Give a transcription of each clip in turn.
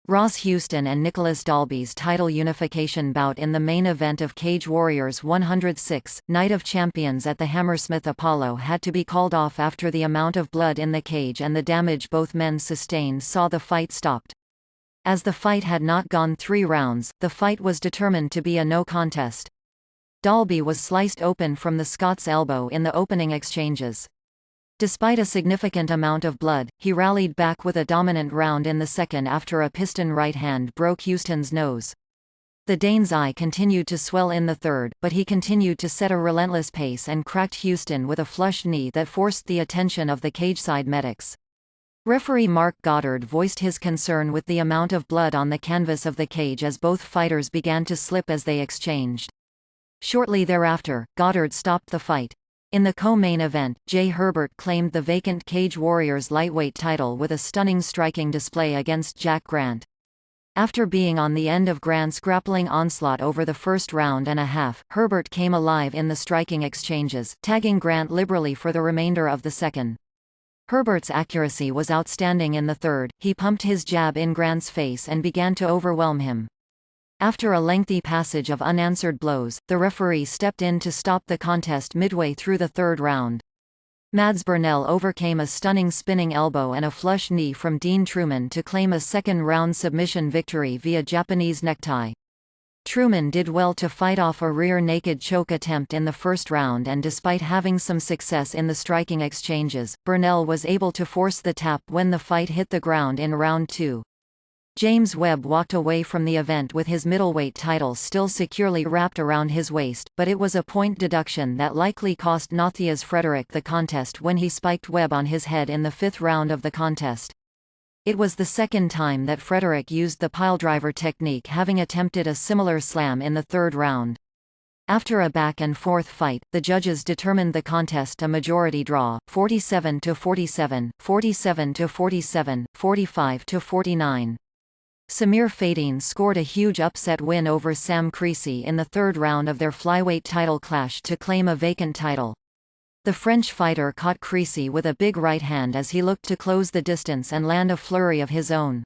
Ross Houston and Nicolas Dalby's title unification bout in the main event of Cage Warriors 106, Night of Champions at the Hammersmith Apollo had to be called off after the amount of blood in the cage and the damage both men sustained saw the fight stopped. As the fight had not gone 3 rounds, the fight was determined to be a no contest. Dalby was sliced open from the Scots elbow in the opening exchanges. Despite a significant amount of blood, he rallied back with a dominant round in the second after a piston right hand broke Houston's nose. The Dane's eye continued to swell in the third, but he continued to set a relentless pace and cracked Houston with a flush knee that forced the attention of the cageside medics. Referee Mark Goddard voiced his concern with the amount of blood on the canvas of the cage as both fighters began to slip as they exchanged. Shortly thereafter, Goddard stopped the fight. In the co-main event, Jay Herbert claimed the vacant Cage Warriors lightweight title with a stunning striking display against Jack Grant. After being on the end of Grant's grappling onslaught over the first round and a half, Herbert came alive in the striking exchanges, tagging Grant liberally for the remainder of the second. Herbert's accuracy was outstanding in the third. He pumped his jab in Grant's face and began to overwhelm him. After a lengthy passage of unanswered blows, the referee stepped in to stop the contest midway through the third round. Mads Burnell overcame a stunning spinning elbow and a flush knee from Dean Truman to claim a second-round submission victory via Japanese necktie. Truman did well to fight off a rear naked choke attempt in the first round, and despite having some success in the striking exchanges, Burnell was able to force the tap when the fight hit the ground in round 2. James Webb walked away from the event with his middleweight title still securely wrapped around his waist, but it was a point deduction that likely cost Nathia's Frederick the contest when he spiked Webb on his head in the 5th round of the contest. It was the second time that Frederick used the piledriver technique, having attempted a similar slam in the 3rd round. After a back-and-forth fight, the judges determined the contest a majority draw, 47-47, 47-47, 45-49. Samir Fadin scored a huge upset win over Sam Creasy in the 3rd round of their flyweight title clash to claim a vacant title. The French fighter caught Creasy with a big right hand as he looked to close the distance and land a flurry of his own.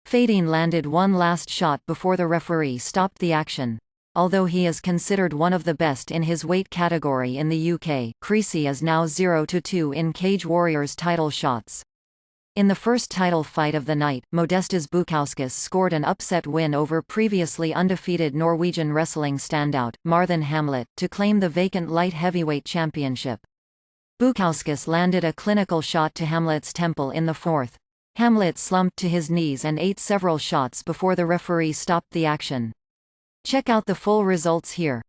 Fadin landed one last shot before the referee stopped the action. Although he is considered one of the best in his weight category in the UK, Creasy is now 0-2 in Cage Warriors title shots. In the first title fight of the night, Modestas Bukauskas scored an upset win over previously undefeated Norwegian wrestling standout, Marthin Hamlet, to claim the vacant light heavyweight championship. Bukauskas landed a clinical shot to Hamlet's temple in the 4th. Hamlet slumped to his knees and ate several shots before the referee stopped the action. Check out the full results here.